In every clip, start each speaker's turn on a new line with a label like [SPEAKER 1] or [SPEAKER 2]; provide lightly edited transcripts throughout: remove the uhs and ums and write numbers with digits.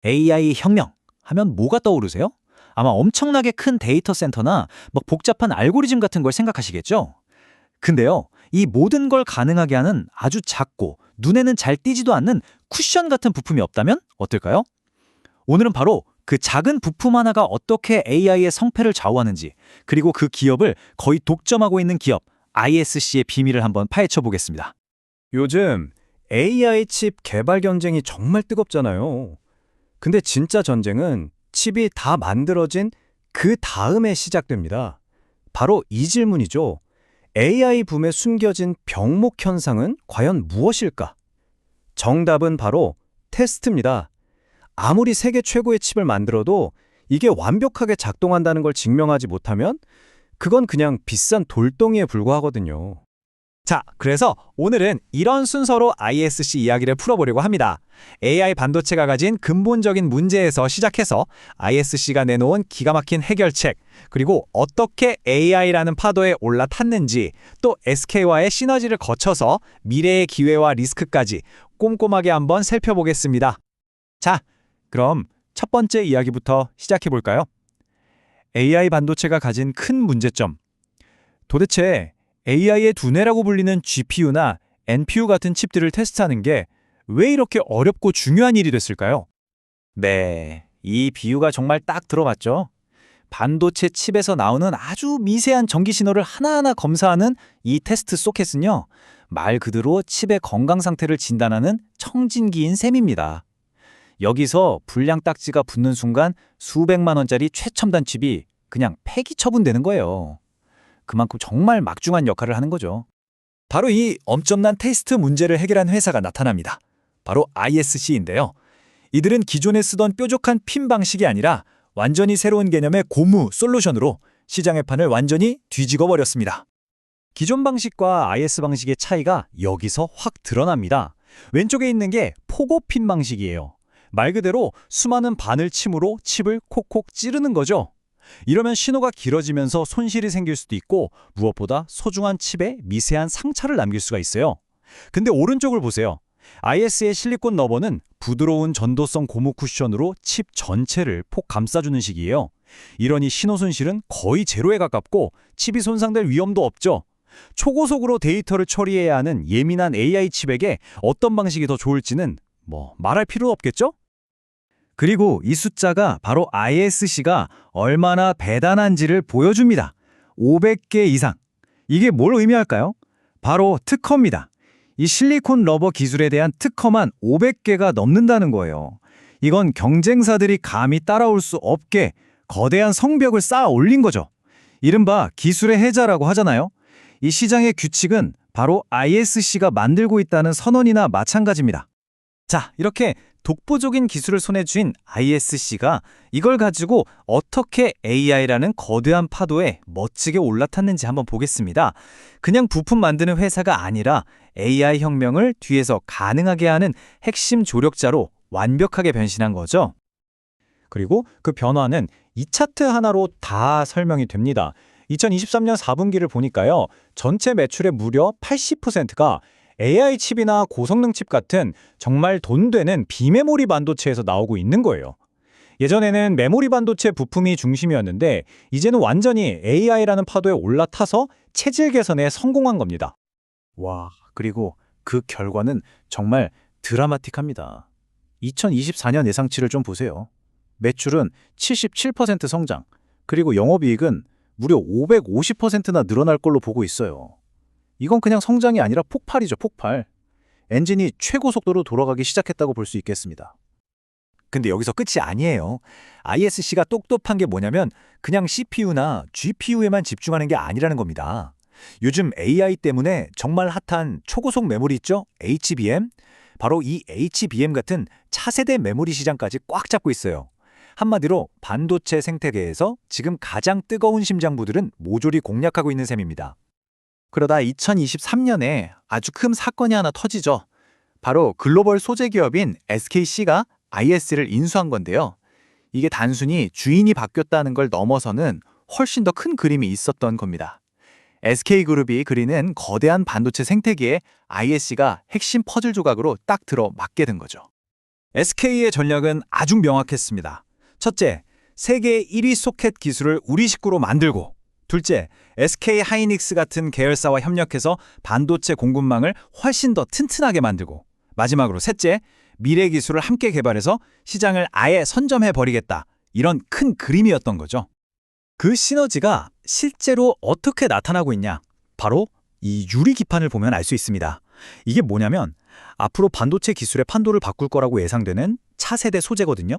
[SPEAKER 1] AI 혁명 하면 뭐가 떠오르세요? 아마 엄청나게 큰 데이터 센터나 막 복잡한 알고리즘 같은 걸 생각하시겠죠? 근데요, 이 모든 걸 가능하게 하는 아주 작고 눈에는 잘 띄지도 않는 쿠션 같은 부품이 없다면 어떨까요? 오늘은 바로 그 작은 부품 하나가 어떻게 AI의 성패를 좌우하는지, 그리고 그 기업을 거의 독점하고 있는 기업 ISC의 비밀을 한번 파헤쳐 보겠습니다.
[SPEAKER 2] 요즘 AI 칩 개발 경쟁이 정말 뜨겁잖아요. 근데 진짜 전쟁은 칩이 다 만들어진 그 다음에 시작됩니다. 바로 이 질문이죠. AI 붐에 숨겨진 병목 현상은 과연 무엇일까? 정답은 바로 테스트입니다. 아무리 세계 최고의 칩을 만들어도 이게 완벽하게 작동한다는 걸 증명하지 못하면 그건 그냥 비싼 돌덩이에 불과하거든요.
[SPEAKER 3] 자, 그래서 오늘은 이런 순서로 ISC 이야기를 풀어보려고 합니다. AI 반도체가 가진 근본적인 문제에서 시작해서 ISC가 내놓은 기가 막힌 해결책, 그리고 어떻게 AI라는 파도에 올라탔는지, 또 SK와의 시너지를 거쳐서 미래의 기회와 리스크까지 꼼꼼하게 한번 살펴보겠습니다. 자, 그럼 첫 번째 이야기부터 시작해볼까요? AI 반도체가 가진 큰 문제점. 도대체 AI의 두뇌라고 불리는 GPU나 NPU 같은 칩들을 테스트하는 게 왜 이렇게 어렵고 중요한 일이 됐을까요?
[SPEAKER 1] 네, 이 비유가 정말 딱 들어맞죠? 반도체 칩에서 나오는 아주 미세한 전기 신호를 하나하나 검사하는 이 테스트 소켓은요, 말 그대로 칩의 건강 상태를 진단하는 청진기인 셈입니다. 여기서 불량 딱지가 붙는 순간 수백만 원짜리 최첨단 칩이 그냥 폐기 처분되는 거예요. 그만큼 정말 막중한 역할을 하는 거죠.
[SPEAKER 3] 바로 이 엄청난 테스트 문제를 해결한 회사가 나타납니다. 바로 ISC인데요. 이들은 기존에 쓰던 뾰족한 핀 방식이 아니라 완전히 새로운 개념의 고무 솔루션으로 시장의 판을 완전히 뒤집어 버렸습니다. 기존 방식과 IS 방식의 차이가 여기서 확 드러납니다. 왼쪽에 있는 게 포고핀 방식이에요. 말 그대로 수많은 바늘 침으로 칩을 콕콕 찌르는 거죠. 이러면 신호가 길어지면서 손실이 생길 수도 있고 무엇보다 소중한 칩에 미세한 상처를 남길 수가 있어요. 근데 오른쪽을 보세요. IS의 실리콘 러버는 부드러운 전도성 고무 쿠션으로 칩 전체를 폭 감싸주는 식이에요. 이러니 신호 손실은 거의 제로에 가깝고 칩이 손상될 위험도 없죠. 초고속으로 데이터를 처리해야 하는 예민한 AI 칩에게 어떤 방식이 더 좋을지는 말할 필요 없겠죠? 그리고 이 숫자가 바로 ISC가 얼마나 대단한지를 보여줍니다. 500개 이상. 이게 뭘 의미할까요? 바로 특허입니다. 이 실리콘 러버 기술에 대한 특허만 500개가 넘는다는 거예요. 이건 경쟁사들이 감히 따라올 수 없게 거대한 성벽을 쌓아 올린 거죠. 이른바 기술의 해자라고 하잖아요. 이 시장의 규칙은 바로 ISC가 만들고 있다는 선언이나 마찬가지입니다. 자, 이렇게 독보적인 기술을 손에 쥔 ISC가 이걸 가지고 어떻게 AI라는 거대한 파도에 멋지게 올라탔는지 한번 보겠습니다. 그냥 부품 만드는 회사가 아니라 AI 혁명을 뒤에서 가능하게 하는 핵심 조력자로 완벽하게 변신한 거죠. 그리고 그 변화는 이 차트 하나로 다 설명이 됩니다. 2023년 4분기를 보니까요. 전체 매출의 무려 80%가 AI 칩이나 고성능 칩 같은 정말 돈 되는 비메모리 반도체에서 나오고 있는 거예요. 예전에는 메모리 반도체 부품이 중심이었는데 이제는 완전히 AI라는 파도에 올라타서 체질 개선에 성공한 겁니다.
[SPEAKER 1] 와, 그리고 그 결과는 정말 드라마틱합니다. 2024년 예상치를 좀 보세요. 매출은 77% 성장, 그리고 영업이익은 무려 550%나 늘어날 걸로 보고 있어요. 이건 그냥 성장이 아니라 폭발이죠, 폭발. 엔진이 최고 속도로 돌아가기 시작했다고 볼 수 있겠습니다.
[SPEAKER 3] 근데 여기서 끝이 아니에요. ISC가 똑똑한 게 뭐냐면 그냥 CPU나 GPU에만 집중하는 게 아니라는 겁니다. 요즘 AI 때문에 정말 핫한 초고속 메모리 있죠? HBM? 바로 이 HBM 같은 차세대 메모리 시장까지 꽉 잡고 있어요. 한마디로 반도체 생태계에서 지금 가장 뜨거운 심장부들은 모조리 공략하고 있는 셈입니다.
[SPEAKER 1] 그러다 2023년에 아주 큰 사건이 하나 터지죠. 바로 글로벌 소재 기업인 SKC가 IS를 인수한 건데요. 이게 단순히 주인이 바뀌었다는 걸 넘어서는 훨씬 더 큰 그림이 있었던 겁니다. SK그룹이 그리는 거대한 반도체 생태계에 ISC가 핵심 퍼즐 조각으로 딱 들어맞게 된 거죠.
[SPEAKER 3] SK의 전략은 아주 명확했습니다. 첫째, 세계 1위 소켓 기술을 우리 식구로 만들고, 둘째, SK 하이닉스 같은 계열사와 협력해서 반도체 공급망을 훨씬 더 튼튼하게 만들고, 마지막으로 셋째, 미래 기술을 함께 개발해서 시장을 아예 선점해 버리겠다. 이런 큰 그림이었던 거죠.
[SPEAKER 1] 그 시너지가 실제로 어떻게 나타나고 있냐? 바로 이 유리 기판을 보면 알 수 있습니다. 이게 뭐냐면 앞으로 반도체 기술의 판도를 바꿀 거라고 예상되는 차세대 소재거든요.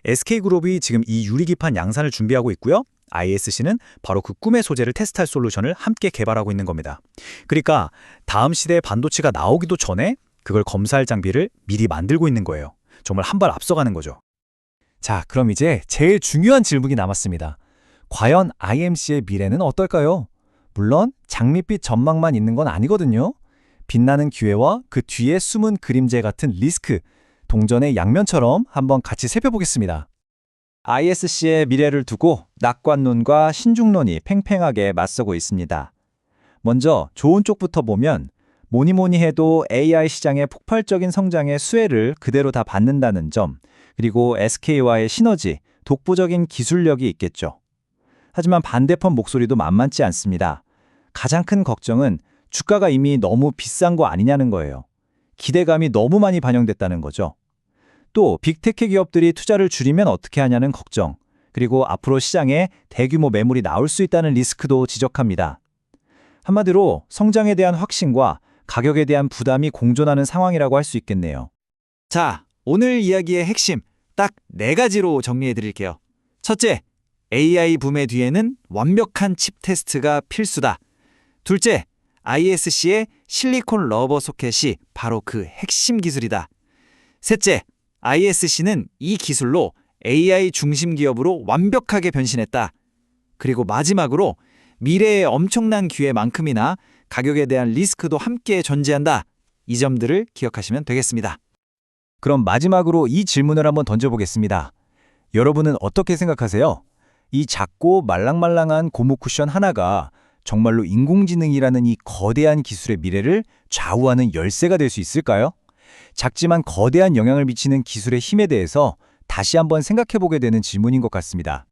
[SPEAKER 1] SK그룹이 지금 이 유리 기판 양산을 준비하고 있고요. ISC는 바로 그 꿈의 소재를 테스트할 솔루션을 함께 개발하고 있는 겁니다. 그러니까 다음 시대의 반도체가 나오기도 전에 그걸 검사할 장비를 미리 만들고 있는 거예요. 정말 한 발 앞서가는 거죠. 자, 그럼 이제 제일 중요한 질문이 남았습니다. 과연 IMC의 미래는 어떨까요? 물론 장밋빛 전망만 있는 건 아니거든요. 빛나는 기회와 그 뒤에 숨은 그림자 같은 리스크, 동전의 양면처럼 한번 같이 살펴보겠습니다. ISC의 미래를 두고 낙관론과 신중론이 팽팽하게 맞서고 있습니다. 먼저 좋은 쪽부터 보면 뭐니 해도 AI 시장의 폭발적인 성장의 수혜를 그대로 다 받는다는 점, 그리고 SK와의 시너지, 독보적인 기술력이 있겠죠. 하지만 반대편 목소리도 만만치 않습니다. 가장 큰 걱정은 주가가 이미 너무 비싼 거 아니냐는 거예요. 기대감이 너무 많이 반영됐다는 거죠. 또 빅테크 기업들이 투자를 줄이면 어떻게 하냐는 걱정, 그리고 앞으로 시장에 대규모 매물이 나올 수 있다는 리스크도 지적합니다. 한마디로 성장에 대한 확신과 가격에 대한 부담이 공존하는 상황이라고 할 수 있겠네요.
[SPEAKER 3] 자, 오늘 이야기의 핵심 딱 4가지로 정리해 드릴게요. 첫째, AI 붐의 뒤에는 완벽한 칩 테스트가 필수다. 둘째, ISC의 실리콘 러버 소켓이 바로 그 핵심 기술이다. 셋째, ISC는 이 기술로 AI 중심 기업으로 완벽하게 변신했다. 그리고 마지막으로 미래의 엄청난 기회만큼이나 가격에 대한 리스크도 함께 존재한다. 이 점들을 기억하시면 되겠습니다.
[SPEAKER 1] 그럼 마지막으로 이 질문을 한번 던져보겠습니다. 여러분은 어떻게 생각하세요? 이 작고 말랑말랑한 고무 쿠션 하나가 정말로 인공지능이라는 이 거대한 기술의 미래를 좌우하는 열쇠가 될 수 있을까요? 작지만 거대한 영향을 미치는 기술의 힘에 대해서 다시 한번 생각해보게 되는 질문인 것 같습니다.